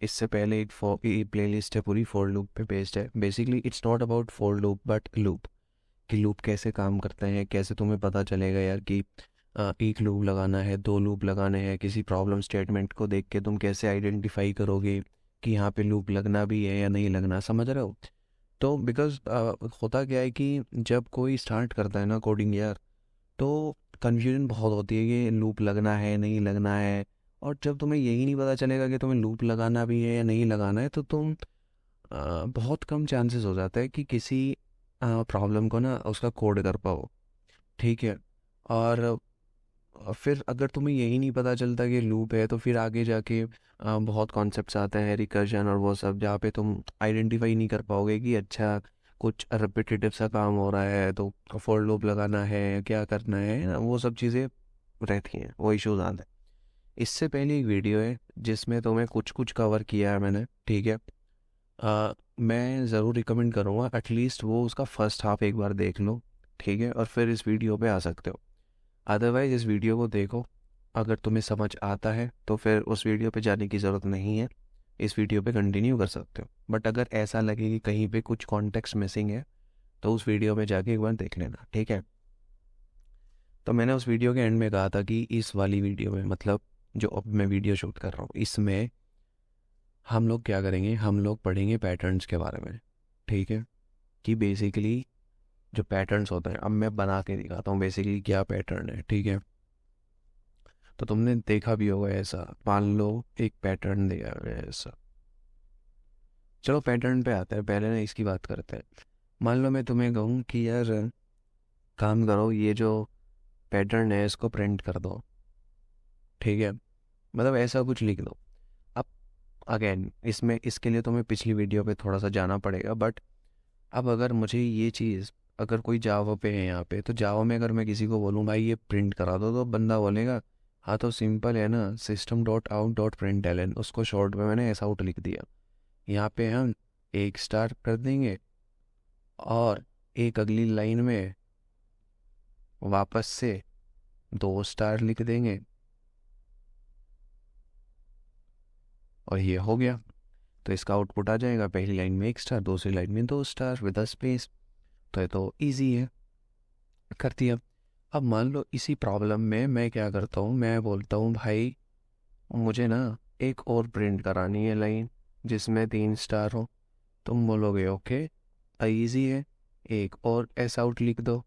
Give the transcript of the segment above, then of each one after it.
इससे पहले एक प्लेलिस्ट है पूरी फॉर लूप पे बेस्ड है। Basically it's not about for loop but loop, कि लूप कैसे काम करते हैं, कैसे तुम्हें पता चलेगा यार कि एक लूप लगाना है, दो लूप लगाने हैं, किसी प्रॉब्लम स्टेटमेंट को देख के तुम कैसे आइडेंटिफाई करोगे कि यहाँ पे लूप लगना भी है या नहीं लगना, समझ रहे हो। तो बिकॉज होता क्या है कि जब कोई स्टार्ट करता है ना कोडिंग यार, तो कन्फ्यूजन बहुत होती है कि लूप लगना है नहीं लगना है। और जब तुम्हें यही नहीं पता चलेगा कि तुम्हें लूप लगाना भी है या नहीं लगाना है, तो तुम बहुत कम चांसेस हो जाता है कि किसी प्रॉब्लम को ना उसका कोड कर पाओ। ठीक है। और फिर अगर तुम्हें यही नहीं पता चलता कि लूप है, तो फिर आगे जाके बहुत कॉन्सेप्ट्स आते हैं रिकर्जन और वो सब, जहाँ पे तुम आइडेंटिफाई नहीं कर पाओगे कि अच्छा कुछ रिपीटेटिव सा काम हो रहा है तो फॉर लूप लगाना है, क्या करना है ना, वो सब चीज़ें रहती हैं, वो इश्यूज आते हैं। इससे पहले एक वीडियो है जिसमें तुम्हें कुछ कुछ कवर किया है मैंने, ठीक है। मैं ज़रूर रिकमेंड करूँगा एटलीस्ट वो उसका फर्स्ट हाफ एक बार देख लो, ठीक है, और फिर इस वीडियो पे आ सकते हो। अदरवाइज़ इस वीडियो को देखो, अगर तुम्हें समझ आता है तो फिर उस वीडियो पे जाने की ज़रूरत नहीं है, इस वीडियो पे कंटिन्यू कर सकते हो। बट अगर ऐसा लगे कि कहीं पे कुछ कॉन्टेक्स्ट मिसिंग है, तो उस वीडियो में जाके एक बार देख लेना, ठीक है। तो मैंने उस वीडियो के एंड में कहा था कि इस वाली वीडियो में, मतलब जो अब मैं वीडियो शूट कर रहा हूँ, इसमें हम लोग क्या करेंगे, हम लोग पढ़ेंगे पैटर्न्स के बारे में, ठीक है। कि बेसिकली जो पैटर्न्स होते हैं, अब मैं बना के दिखाता हूँ बेसिकली क्या पैटर्न है, ठीक है। तो तुमने देखा भी होगा ऐसा, मान लो एक पैटर्न दिया है ऐसा। चलो पैटर्न पे आते हैं, पहले ना इसकी बात करते हैं। मान लो मैं तुम्हें कहूँ कि यार काम करो, ये जो पैटर्न है इसको प्रिंट कर दो, ठीक है, मतलब ऐसा कुछ लिख दो। अब अगेन इसमें इसके लिए तुम्हें पिछली वीडियो पे थोड़ा सा जाना पड़ेगा, बट अब अगर मुझे ये चीज़, अगर कोई जावा पे है यहाँ पे, तो जावा में अगर मैं किसी को बोलूँ भाई ये प्रिंट करा दो, तो बंदा बोलेगा हाँ तो सिंपल है ना, system dot out dot print L N, उसको शॉर्ट में मैंने ऐसा आउट लिख दिया। यहाँ पे हम एक स्टार कर देंगे, और एक अगली लाइन में वापस से दो स्टार लिख देंगे, और ये हो गया। तो इसका आउटपुट आ जाएगा, पहली लाइन में एक स्टार, दूसरी लाइन में दो स्टार विद अ स्पेस। तो ये तो ईजी है, कर दिया। अब मान लो इसी प्रॉब्लम में मैं क्या करता हूँ, मैं बोलता हूँ भाई मुझे ना एक और प्रिंट करानी है लाइन जिसमें तीन स्टार हो। तुम बोलोगे ओके इजी है, एक और एस आउट लिख दो,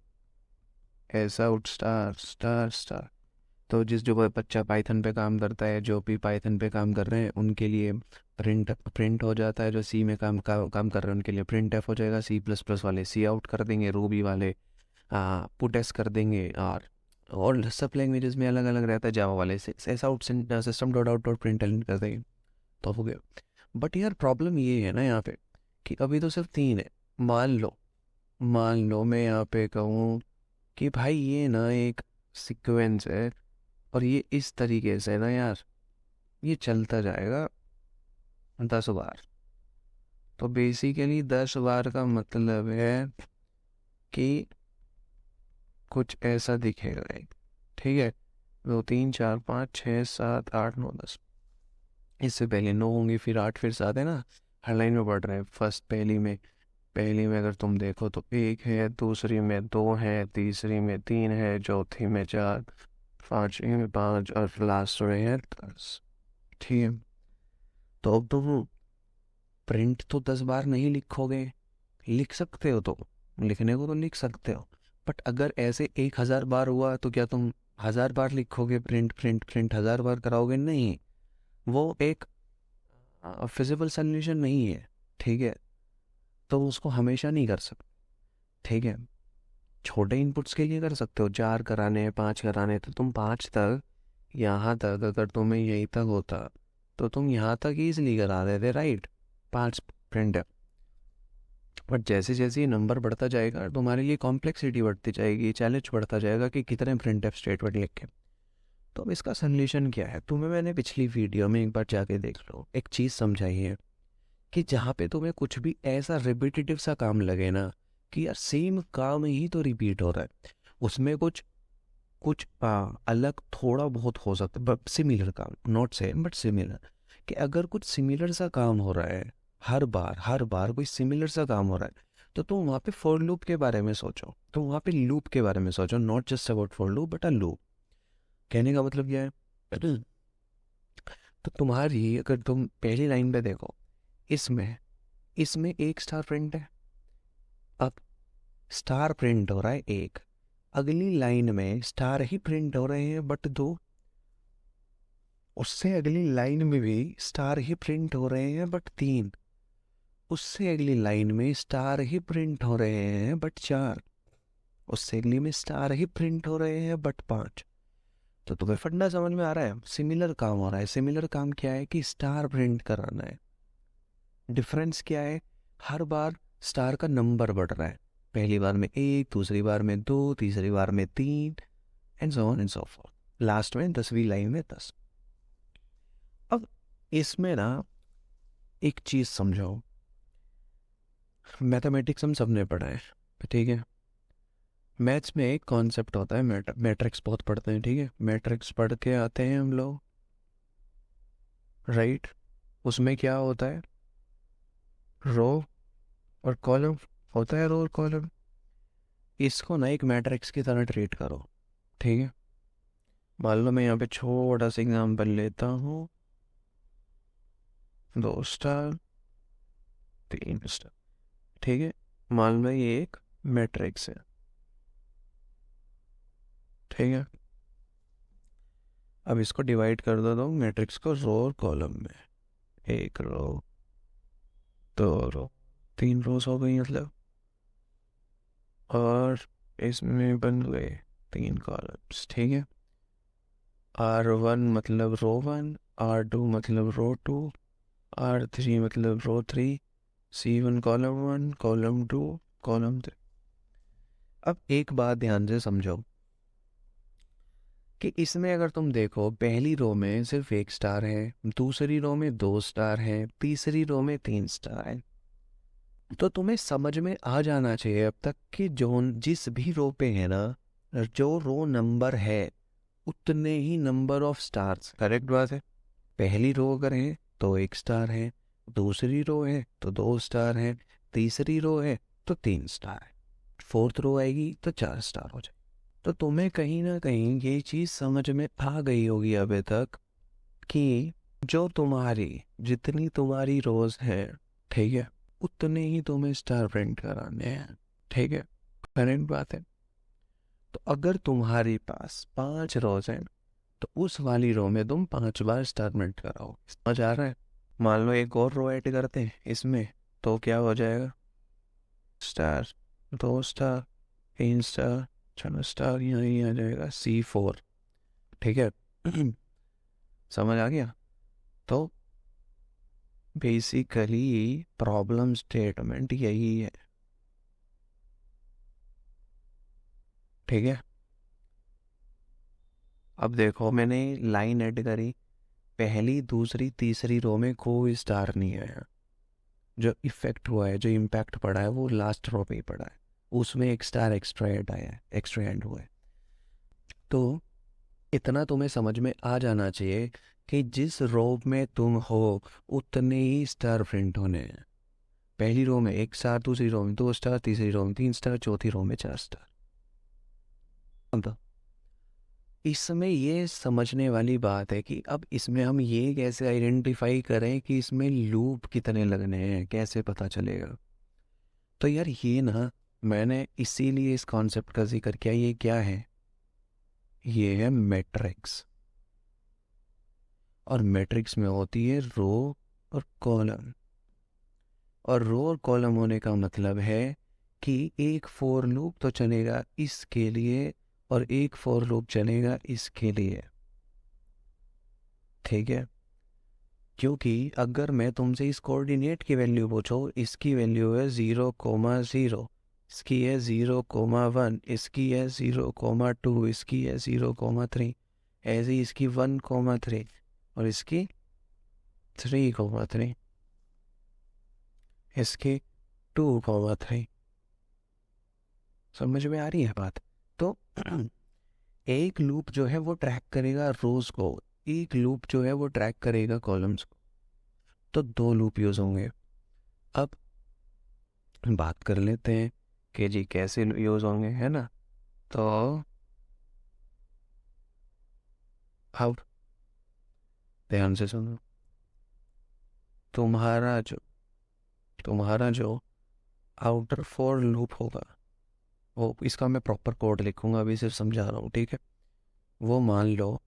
S out star star star. तो जो बच्चा पाइथन पे काम करता है, जो भी पाइथन पे काम कर रहे हैं उनके लिए प्रिंट प्रिंट हो जाता है, जो सी में काम कर रहे हैं उनके लिए प्रिंट एफ हो जाएगा, सी प्लस प्लस वाले सी आउट कर देंगे, रूबी वाले पुट एस कर देंगे, और सब लैंग्वेजेस में अलग अलग रहता है, जावा वाले से S out system dot out dot print कर देंगे, तो हो गया। बट यार प्रॉब्लम ये है ना यहाँ पे कि अभी तो सिर्फ तीन है। मान लो मैं यहाँ पे कहूँ कि भाई ये ना एक सीक्वेंस है, और ये इस तरीके से ना यार ये चलता जाएगा 10 बार। तो बेसिकली 10 बार का मतलब है कि कुछ ऐसा दिखेगा एक, ठीक है। दो तीन चार पाँच छः सात आठ नौ दस, इससे पहले नौ होंगे, फिर आठ, फिर सात, है ना। हर लाइन में बढ़ रहे हैं। फर्स्ट पहली में अगर तुम देखो तो एक है, दूसरी में दो है, तीसरी में तीन है, चौथी में चार, पांचवी में पाँच, और लास्ट में है 10, ठीक है। तो अब तुम प्रिंट तो 10 बार नहीं लिखोगे, लिख सकते हो तो, लिखने को तो लिख सकते हो, बट अगर ऐसे 1,000 बार हुआ तो क्या तुम 1,000 बार लिखोगे प्रिंट प्रिंट प्रिंट 1,000 बार कराओगे? नहीं, वो एक फिजिबल सोल्यूशन नहीं है, ठीक है। तो उसको हमेशा नहीं कर सकते, ठीक है। छोटे इनपुट्स के लिए कर सकते हो, 4 कराने हैं, 5 कराने हैं, तो तुम 5 तक, यहाँ तक अगर तुम्हें यहीं तक होता तो तुम यहाँ तक ईजिली करा देते, राइट, 5 प्रिंट है। बट जैसे जैसे ये नंबर बढ़ता जाएगा, तुम्हारे लिए कॉम्प्लेक्सिटी बढ़ती जाएगी, चैलेंज बढ़ता जाएगा कि कितने प्रिंट एफ स्टेटमेंट लिखे। तो अब इसका सॉल्यूशन क्या है, तुम्हें मैंने पिछली वीडियो में एक बार जाके देख लो, एक चीज़ समझाई है कि जहाँ पे तुम्हें कुछ भी ऐसा रिपीटेटिव सा काम लगे ना, कि यार सेम काम ही तो रिपीट हो रहा है, उसमें कुछ कुछ अलग थोड़ा बहुत हो सकता है, बट सिमिलर काम, नॉट सेम बट सिमिलर। कि अगर कुछ सिमिलर सा काम हो रहा है, हर बार कोई सिमिलर सा काम हो रहा है, तो तुम वहाँ पे फॉर लूप के बारे में सोचो, तुम वहाँ पे लूप के बारे में सोचो, not just about for loop but a loop. कहने का मतलब क्या है? तो तुम्हारी, अगर तुम पहली लाइन पे देखो, इसमें इसमें एक स्टार प्रिंट है। अब स्टार प्रिंट हो रहा है एक, अगली लाइन में स्टार ही प्रिंट हो रहे हैं बट दो, उससे अगली लाइन में भी स्टार ही प्रिंट हो रहे हैं बट तीन, उससे अगली लाइन में स्टार ही प्रिंट हो रहे हैं बट चार, उससे अगली में स्टार ही प्रिंट हो रहे हैं बट पांच। तो तुम्हें फंडा समझ में आ रहा है? सिमिलर काम हो रहा है। सिमिलर काम क्या है? कि स्टार प्रिंट कराना है। डिफरेंस क्या है? हर बार स्टार का नंबर बढ़ रहा है, पहली बार में एक, दूसरी बार में दो, तीसरी बार में तीन, and so on and so fourth, last में 10वीं लाइन में 10। अब इसमें ना एक चीज़ समझो, मैथमेटिक्स हम सबने पढ़ा है, ठीक है? मैथ्स में एक कॉन्सेप्ट होता है, मैट्रिक्स बहुत पढ़ते हैं, ठीक है? मैट्रिक्स पढ़ के आते हैं हम लोग, राइट? उसमें क्या होता है? रो और कॉलम होता है, रो और कॉलम। इसको ना एक मैट्रिक्स की तरह ट्रीट करो, ठीक है? मान लो मैं यहाँ पे छोटा सा एग्जाम्पल लेता हूँ, 2 स्टार, 3 स्टार, ठीक है? मान लो ये एक मैट्रिक्स है, ठीक है? अब इसको डिवाइड कर दो मैट्रिक्स को रो और कॉलम में, एक रो, दो रो, 3 रोज हो गई मतलब, और इसमें बन गए 3 कॉलम्स, ठीक है? R1 मतलब रो 1, R2 मतलब रो 2, R3 मतलब रो 3, C1 कॉलम 1, कॉलम 2, कॉलम 3। अब एक बात ध्यान से समझो कि इसमें अगर तुम देखो, पहली रो में सिर्फ एक स्टार है, दूसरी रो में 2 स्टार है, तीसरी रो में 3 स्टार है। तो तुम्हें समझ में आ जाना चाहिए अब तक कि जो जिस भी रो पे है ना, जो रो नंबर है उतने ही नंबर ऑफ स्टार्स। करेक्ट बात है? पहली रो अगर है तो 1 स्टार है, दूसरी रो है तो 2 स्टार है, तीसरी रो है तो 3 स्टार है, फोर्थ रो आएगी तो 4 स्टार हो जाए। तो तुम्हें कहीं ना कहीं ये चीज़ समझ में आ गई होगी अभी तक कि जो तुम्हारी, जितनी तुम्हारी रोज हैं, ठीक है, उतने ही तुम्हें स्टार प्रिंट कराने हैं, ठीक है? करेक्ट बात है? तो अगर तुम्हारे पास 5 रोज हैं तो उस वाली रो में तुम 5 बार स्टार प्रिंट कराओ। समझ आ रहा है? मान लो एक और रो ऐड करते हैं इसमें, तो क्या हो जाएगा? स्टार, 2 स्टार, 3 स्टार, 6 स्टार, यहीं आ जाएगा C4, ठीक है? समझ आ गया? तो बेसिकली प्रॉब्लम स्टेटमेंट यही है, ठीक है? अब देखो मैंने लाइन ऐड करी, पहली, दूसरी, तीसरी रो में कोई स्टार नहीं आया। जो इफेक्ट हुआ है, जो इम्पैक्ट पड़ा है, वो लास्ट रो पे ही पड़ा है, उसमें एक स्टार एक्स्ट्रा ऐड आया है, एक्स्ट्रा ऐड हुआ है। तो इतना तुम्हें समझ में आ जाना चाहिए कि जिस रो में तुम हो उतने ही स्टार प्रिंट होने हैं। पहली रो में 1 स्टार, दूसरी रो में 2 स्टार, तीसरी रो में 3 स्टार, चौथी रो में 4 स्टार। अब इसमें ये समझने वाली बात है कि अब इसमें हम ये कैसे आइडेंटिफाई करें कि इसमें लूप कितने लगने हैं, कैसे पता चलेगा? तो यार ये ना, मैंने इसीलिए इस कॉन्सेप्ट का जिक्र किया। ये क्या है? ये है मैट्रिक्स। और मैट्रिक्स में होती है रो और कॉलम। और रो और कॉलम होने का मतलब है कि एक फॉर लूप तो चलेगा इसके लिए और एक फॉर लूप चलेगा इसके लिए, ठीक है? क्योंकि अगर मैं तुमसे इस कोऑर्डिनेट की वैल्यू पूछो, इसकी वैल्यू है 0,0, इसकी है 0,1, इसकी है 0,2, इसकी है 0,3, ऐसे ही इसकी 1,3 और इसकी 3,3, इसकी 2,3। समझ में आ रही है बात? तो एक लूप जो है वो ट्रैक करेगा रोज को, एक लूप जो है वो ट्रैक करेगा कॉलम्स को। तो दो लूप यूज़ होंगे। अब बात कर लेते हैं कि जी कैसे यूज़ होंगे, है ना। तो अब ध्यान से सुनो। तुम्हारा जो तुम्हारा जो आउटर फॉर लूप होगा, वो इसका मैं प्रॉपर कोड लिखूंगा, अभी सिर्फ समझा रहा हूँ, ठीक है। वो मान लो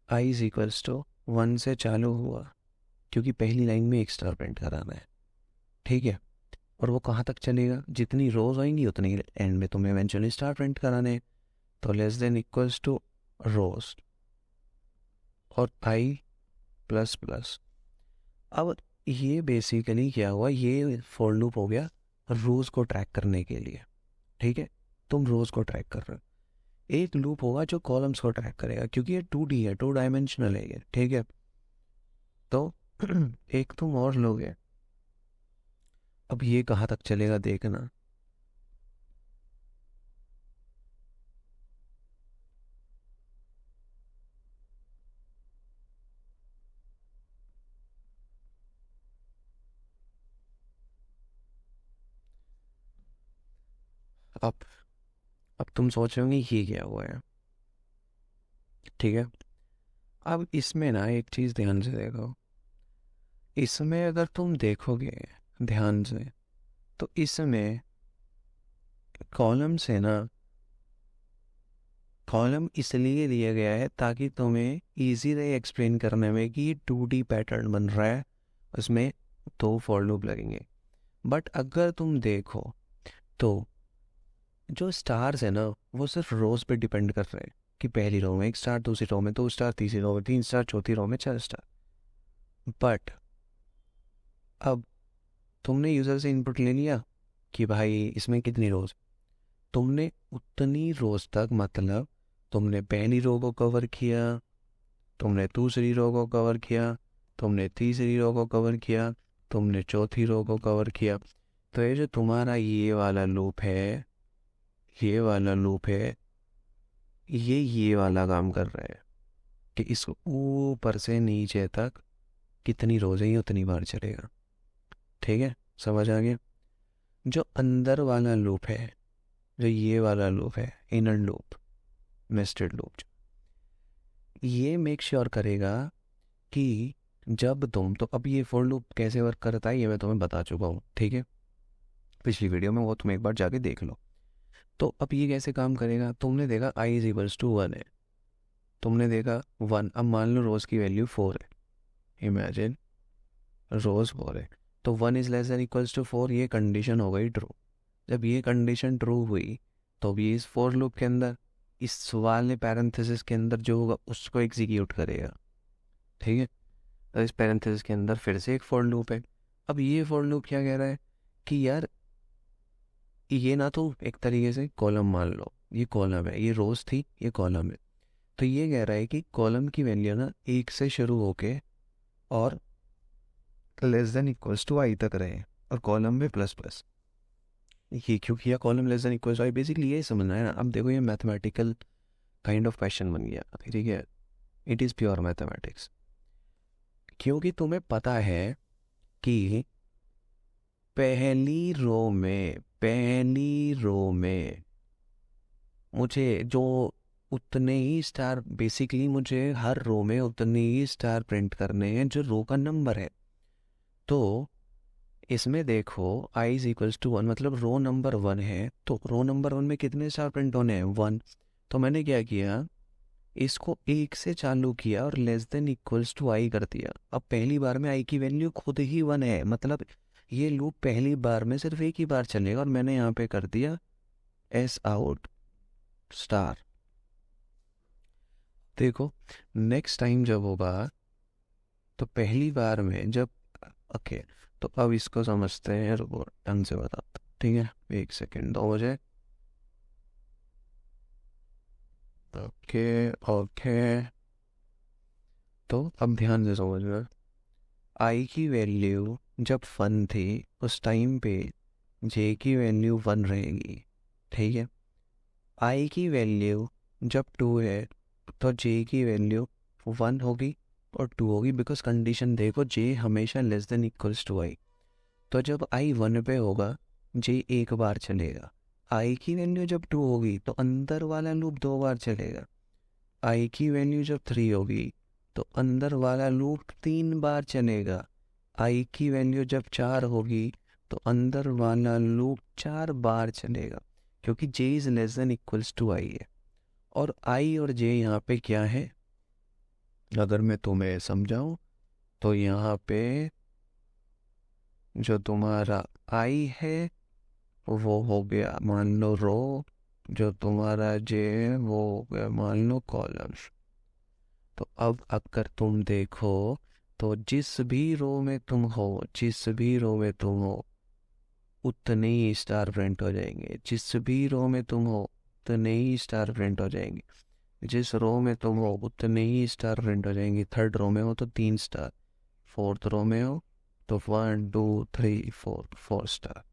आई इज इक्वल्स टू 1 से चालू हुआ, क्योंकि पहली लाइन में एक स्टार प्रिंट कराना है, ठीक है। और वो कहाँ तक चलेगा, जितनी रोज आएंगी उतनी एंड में तुम्हें इवेंचुअली स्टार प्रिंट कराने हैं। तो less than equals two rows और आई प्लस प्लस। अब ये बेसिकली क्या हुआ, ये फॉर लूप हो गया रोज को ट्रैक करने के लिए, ठीक है। तुम रोज को ट्रैक कर रहे हो। एक लूप होगा जो कॉलम्स को ट्रैक करेगा, क्योंकि ये 2D है, 2 डायमेंशनल है ये, ठीक है। तो एक तुम और लोगे। अब ये कहाँ तक चलेगा देखना। अब अब तुम सोच रहे होंगे ये क्या हुआ है, ठीक है। अब इसमें ना एक चीज़ ध्यान से देखो। इसमें अगर तुम देखोगे ध्यान से, तो इसमें कॉलम से ना, कॉलम इसलिए दिया गया है ताकि तुम्हें इजी रहे एक्सप्लेन करने में कि ये 2D पैटर्न बन रहा है, उसमें दो फॉर लूप लगेंगे। बट अगर तुम देखो तो जो स्टार्स है ना, वो सिर्फ रोज पे डिपेंड कर रहे हैं कि पहली रो में एक स्टार, दूसरी रो में दो स्टार, तीसरी रो में तीन स्टार, चौथी रो में चार स्टार। बट अब तुमने यूज़र से इनपुट ले लिया कि भाई इसमें कितनी रोज, तुमने उतनी रोज तक, मतलब तुमने पहली रो को कवर किया, तुमने दूसरी रो को कवर किया, तुमने तीसरी रो को कवर किया, तुमने चौथी रो को कवर किया। तो ये जो तुम्हारा ये वाला लूप है, ये वाला लूप है, ये वाला काम कर रहा है कि इसको ऊपर से नीचे तक कितनी रोज है ये उतनी बार चलेगा, ठीक है। समझ आ गया। जो अंदर वाला लूप है, जो ये वाला लूप है, इनर लूप, नेस्टेड लूप, ये मेक श्योर करेगा कि जब तुम, तो अब ये फॉर लूप कैसे वर्क करता है ये मैं तुम्हें बता चुका हूँ, ठीक है, पिछली वीडियो में, वो तुम एक बार जाके देख लो। तो अब ये कैसे काम करेगा, तुमने देखा आई इज इक्वल्स टू 1 है, तुमने देखा 1, अब मान लो रोज की वैल्यू 4 है, इमेजिन रोज 4 है, तो 1 is less than equals to 4, ये कंडीशन हो गई ट्रू। जब ये कंडीशन ट्रू हुई तो भी इस फॉर लूप के अंदर, इस वाले पैरेंथेसिस के अंदर जो होगा उसको एग्जीक्यूट करेगा, ठीक है। तो इस पैरेंथेसिस के अंदर फिर से एक फॉर लूप है। अब ये फॉर लूप क्या कह रहा है कि यार ये ना, तो एक तरीके से कॉलम मान लो, ये कॉलम है, ये रोज थी, ये कॉलम है। तो ये कह रहा है कि कॉलम की वैल्यू ना 1 से शुरू होके और लेस देन इक्वल्स टू आई तक रहे, और कॉलम में प्लस प्लस। ये क्यों किया column less than equals to I, basically ये समझना है ना। अब देखो ये मैथमेटिकल काइंड ऑफ क्वेश्चन बन गया, ठीक है। इट इज़ प्योर मैथमेटिक्स, क्योंकि तुम्हें पता है कि पहली रो में मुझे जो उतने ही स्टार, बेसिकली मुझे हर रो में उतने ही स्टार प्रिंट करने हैं जो रो का नंबर है। तो इसमें देखो आई इज इक्वल्स टू 1, मतलब रो नंबर 1 है, तो रो नंबर 1 में कितने स्टार प्रिंट होने हैं, 1। तो मैंने क्या किया, इसको 1 से चालू किया और लेस देन इक्वल्स टू आई कर दिया। अब पहली बार में आई की वैल्यू खुद ही 1 है, मतलब ये लूप पहली बार में सिर्फ एक ही बार चलेगा, और मैंने यहाँ पे कर दिया एस आउट स्टार। देखो नेक्स्ट टाइम जब होगा, तो पहली बार में जब, ओके, तो अब इसको समझते हैं, रुको ढंग से बताता हूं, ठीक है, एक सेकेंड दो मुझे। ओके ओके, तो अब ध्यान से समझना। आई की वैल्यू जब 1 थी, उस टाइम पे जे की वैल्यू 1 रहेगी, ठीक है। आई की वैल्यू जब 2 है, तो जे की वैल्यू 1 होगी, और 2 होगी, बिकॉज कंडीशन देखो जे हमेशा लेस देन इक्वल्स टू आई। तो जब आई 1 पे होगा जे एक बार चलेगा। आई की वैल्यू जब 2 होगी तो अंदर वाला लूप 2 बार चलेगा। आई की वैल्यू जब 3 होगी तो अंदर वाला लूप 3 बार चलेगा। आई की वैल्यू जब 4 होगी तो अंदर वाला लूप 4 बार चलेगा, क्योंकि J is less than equals to I है। और आई और जे यहाँ पे क्या है, अगर मैं तुम्हें समझाऊं तो यहाँ पे जो तुम्हारा आई है वो हो गया मान लो रो, जो तुम्हारा जे है वो हो गया मान लो कॉलम्स। तो अब अगर तुम देखो तो जिस भी रो में तुम हो, जिस भी रो में तुम हो उतने ही स्टार प्रिंट हो जाएंगे। जिस भी रो में तुम हो उतने ही स्टार प्रिंट हो जाएंगे। जिस रो में तुम हो उतने ही स्टार प्रिंट हो जाएंगे। थर्ड रो में हो तो 3 स्टार, फोर्थ रो में हो तो 1 2 3 4 4 स्टार,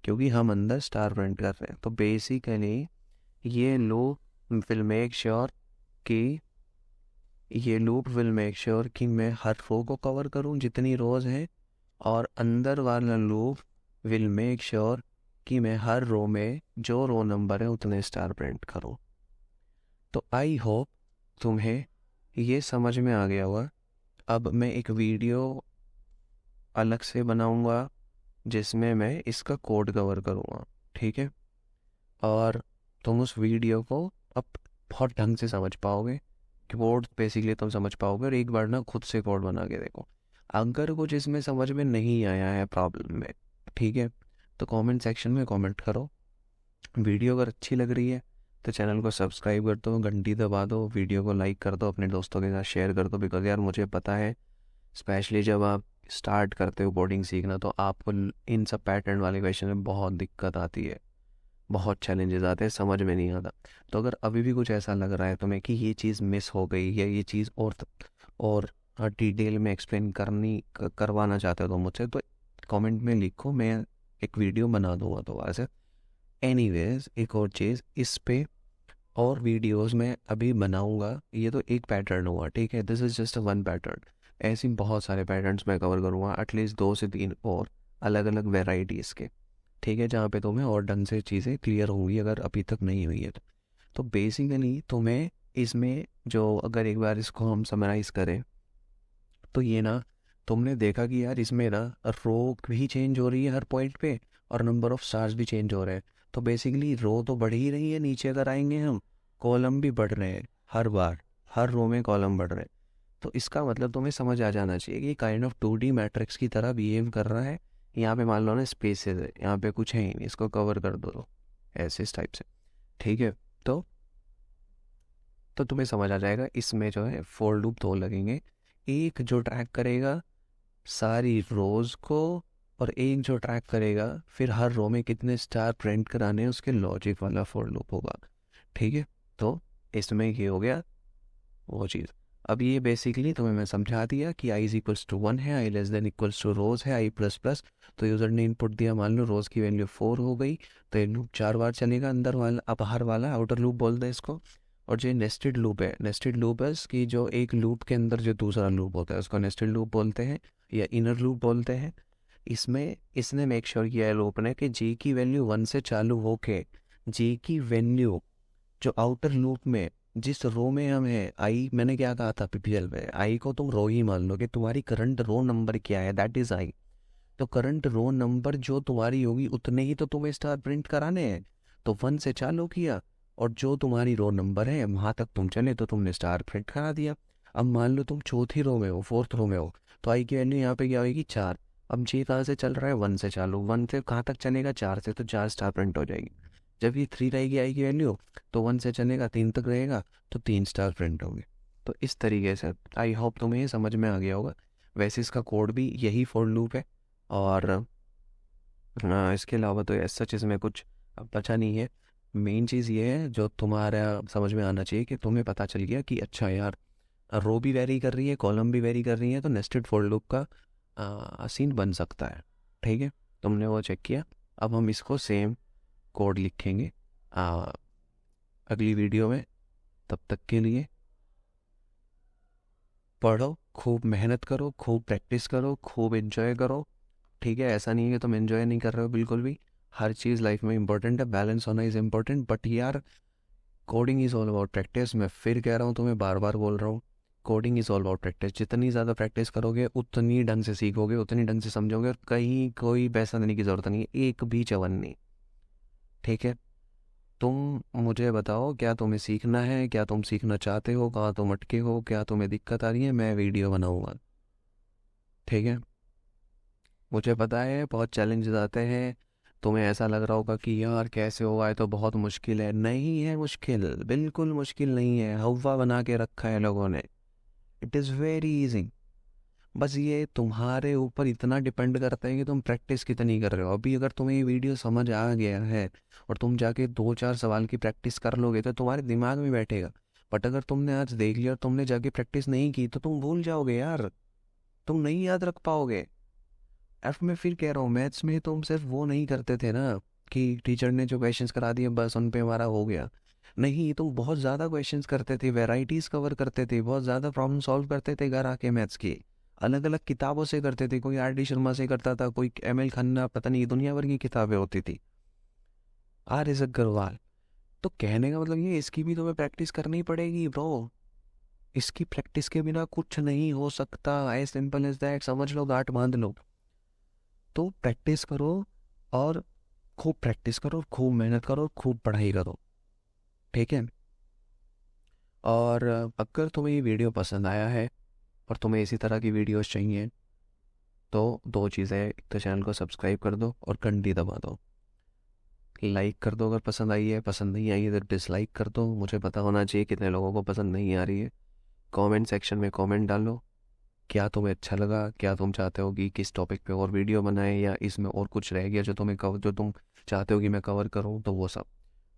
क्योंकि हम अंदर स्टार प्रिंट कर रहे हैं। तो बेसिकली ये लूप विल मेक श्योर कि मैं हर रो को कवर करूं जितनी रोज हैं, और अंदर वाला लूप विल मेक श्योर कि मैं हर रो में जो रो नंबर है उतने स्टार प्रिंट करूं। तो आई होप तुम्हें ये समझ में आ गया होगा। अब मैं एक वीडियो अलग से बनाऊंगा जिसमें मैं इसका कोड कवर करूंगा, ठीक है। और तुम उस वीडियो को अब बहुत ढंग से समझ पाओगे, कोड बेसिकली तुम समझ पाओगे। और एक बार ना खुद से कोड बना के देखो। अगर कुछ इसमें समझ में नहीं आया है प्रॉब्लम में, ठीक है, तो कमेंट सेक्शन में कमेंट करो। वीडियो अगर अच्छी लग रही है तो चैनल को सब्सक्राइब कर दो, घंटी दबा दो, वीडियो को लाइक कर दो, अपने दोस्तों के साथ शेयर कर दो। बिकॉज यार मुझे पता है स्पेशली जब आप स्टार्ट करते हो कोडिंग सीखना तो आपको इन सब पैटर्न वाले क्वेश्चन में बहुत दिक्कत आती है, बहुत चैलेंजेस आते हैं, समझ में नहीं आता। तो अगर अभी भी कुछ ऐसा लग रहा है तुम्हें कि ये चीज़ मिस हो गई या ये चीज़ और डिटेल में एक्सप्लेन करवाना चाहते हो तो मुझसे तो कमेंट में लिखो, मैं एक वीडियो बना दूंगा दोबारा से। एनीवेज एक और चीज़ इस पे और वीडियोस में अभी बनाऊंगा। ये तो एक पैटर्न हुआ, ठीक है, this is just one pattern. ऐसी बहुत सारे पैटर्न्स मैं कवर करूँगा, एटलीस्ट 2 से 3 और अलग अलग वेराइटीज़ के, ठीक है, जहाँ पे तुम्हें और ढंग से चीज़ें क्लियर होंगी अगर अभी तक नहीं हुई है तो बेसिकली तुम्हें इसमें जो, अगर एक बार इसको हम समराइज़ करें तो ये ना, तुमने देखा कि यार इसमें ना रो भी चेंज हो रही है हर पॉइंट पे और नंबर ऑफ स्टार्स भी चेंज हो रहे हैं। तो बेसिकली रो तो बढ़ ही रही है, नीचे अगर आएंगे हम कॉलम भी बढ़ रहे हैं, हर बार हर रो में कॉलम बढ़ रहे हैं। तो इसका मतलब तुम्हें समझ आ जाना चाहिए कि काइंड ऑफ 2D मैट्रिक्स की तरह बिहेव कर रहा है। यहाँ पे मान लो ना स्पेसेस है, यहाँ पे कुछ है ही नहीं, इसको कवर कर दो ऐसे इस टाइप से, ठीक है। तो तुम्हें समझ आ जाएगा इसमें जो है फोर लूप 2 लगेंगे, एक जो ट्रैक करेगा सारी रोज को और एक जो ट्रैक करेगा फिर हर रो में कितने स्टार प्रिंट कराने हैं उसके लॉजिक वाला फोर लूप होगा, ठीक है। तो इसमें ये हो गया वो चीज़। अब ये बेसिकली तुम्हें मैं समझा दिया कि आई इज इक्वल्स टू 1 है, आई less than equals two rows है, आई प्लस प्लस। तो यूज़र ने इनपुट दिया, मान लो रोज की वैल्यू 4 हो गई तो ये लूप 4 बार चलेगा अंदर वाला, अब हर वाला आउटर लूप बोलते हैं इसको। और जो नेस्टेड लूप है, नेस्टेड लूप है कि जो एक लूप के अंदर जो दूसरा लूप होता है उसको नेस्टेड लूप बोलते हैं या इनर लूप बोलते हैं। इसमें इसने मेक श्योर किया है लूप ने कि जी की वैल्यू 1 से चालू होके जी की वैल्यू जो आउटर लूप में जिस रो में हम है, आई मैंने क्या कहा था पीपीएल में, आई को तुम रो ही मान लो कि तुम्हारी करंट रो नंबर क्या है, दैट इज आई। तो करंट रो नंबर जो तुम्हारी होगी उतने ही तो तुम्हें स्टार प्रिंट कराने हैं। तो 1 से चालू किया और जो तुम्हारी रो नंबर है वहां तक तुम चले तो तुमने स्टार प्रिंट करा दिया। अब मान लो तुम चौथी रो में हो, फोर्थ रो में हो, तो आई की वैल्यू यहाँ पे क्या होगी 4। अब जे कहाँ से चल रहा है 1 से चालू, 1 से कहाँ तक चलेगा 4 से, तो 4 स्टार प्रिंट हो जाएगी। जब ये 3 रहेगी आई की वैल्यू तो 1 से चलेगा 3 तक रहेगा तो 3 स्टार प्रिंट होंगे। तो इस तरीके से आई होप तुम्हें ये समझ में आ गया होगा। वैसे इसका कोड भी यही फॉर लूप है और इसके अलावा तो ऐसा चीज़ में कुछ अब बचा नहीं है। मेन चीज़ ये है जो तुम्हारा समझ में आना चाहिए कि तुम्हें पता चल गया कि अच्छा यार रो भी वेरी कर रही है, कॉलम भी वेरी कर रही है, तो नेस्टेड फॉर लूप का सीन बन सकता है, ठीक है। तुमने वो चेक किया। अब हम इसको सेम कोड लिखेंगे अगली वीडियो में। तब तक के लिए पढ़ो, खूब मेहनत करो, खूब प्रैक्टिस करो, खूब एंजॉय करो। ठीक है, ऐसा नहीं है कि तुम एंजॉय नहीं कर रहे हो बिल्कुल भी। हर चीज़ लाइफ में इंपॉर्टेंट है, बैलेंस होना इज़ इम्पोर्टेंट, बट यार coding is all about practice. मैं फिर कह रहा हूँ, तुम्हें बार बार बोल रहा हूँ, coding is all about practice. जितनी ज़्यादा प्रैक्टिस करोगे उतनी ढंग से सीखोगे, उतनी ढंग से समझोगे, और कहीं कोई पैसा देने की ज़रूरत नहीं है, एक भी चवन नहीं। ठीक है, तुम मुझे बताओ, क्या तुम्हें सीखना है, क्या तुम सीखना चाहते हो, कहाँ तुम अटके हो, क्या तुम्हें दिक्कत आ रही है, मैं वीडियो बनाऊंगा। ठीक है, मुझे पता है बहुत चैलेंजेस आते हैं। तुम्हें ऐसा लग रहा होगा कि यार कैसे होगा, ये तो बहुत मुश्किल है। नहीं है मुश्किल, बिल्कुल मुश्किल नहीं है, हवा बना के रखा है लोगों ने। It is very easy. बस ये तुम्हारे ऊपर इतना डिपेंड करता है कि तुम प्रैक्टिस कितनी कर रहे हो। अभी अगर तुम्हें ये वीडियो समझ आ गया है और तुम जाके 2-4 सवाल की प्रैक्टिस कर लोगे तो तुम्हारे दिमाग में बैठेगा। बट अगर तुमने आज देख लिया और तुमने जाके प्रैक्टिस नहीं की तो तुम भूल जाओगे यार, तुम नहीं याद रख पाओगे। एफ मैं फिर कह रहा हूँ, मैथ्स में तुम सिर्फ वो नहीं करते थे ना कि टीचर ने जो क्वेश्चंस करा दिए बस उन पे हमारा हो गया। नहीं, तुम बहुत ज़्यादा क्वेश्चंस करते थे, वेराइटीज़ कवर करते थे, बहुत ज़्यादा प्रॉब्लम सॉल्व करते थे घर आके मैथ्स की। अलग अलग किताबों से करते थे, कोई आर डी शर्मा से करता था, कोई एम एल खन्ना, पता नहीं दुनिया भर की किताबें होती थी, आर एस अग्रवाल। तो कहने का मतलब ये, इसकी भी तुम्हें प्रैक्टिस करनी पड़ेगी ब्रो। इसकी प्रैक्टिस के बिना कुछ नहीं हो सकता, एज सिंपल एज दैट, समझ लो, गांठ बांध लो। तो प्रैक्टिस करो, और खूब प्रैक्टिस करो, खूब मेहनत करो, खूब पढ़ाई करो। ठीक है, और अगर तुम्हें ये वीडियो पसंद आया है और तुम्हें इसी तरह की वीडियोस चाहिए तो दो चीज़ें, एक तो चैनल को सब्सक्राइब कर दो और घंटी दबा दो। लाइक कर दो अगर पसंद आई है, पसंद नहीं आई है तो डिसलाइक कर दो, मुझे पता होना चाहिए कितने लोगों को पसंद नहीं आ रही है। कमेंट सेक्शन में कमेंट डालो, क्या तुम्हें अच्छा लगा, क्या तुम चाहते हो कि किस टॉपिक पे और वीडियो बनाए, या इसमें और कुछ रह गया जो तुम्हें कवर, जो तुम चाहते हो कि मैं कवर करूँ, तो वो सब।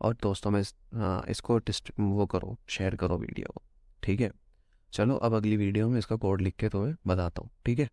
और दोस्तों में हाँ, इसको वो करो, शेयर करो वीडियो को। ठीक है, चलो अब अगली वीडियो में इसका कोड लिख के तुम्हें बताता हूँ। ठीक है।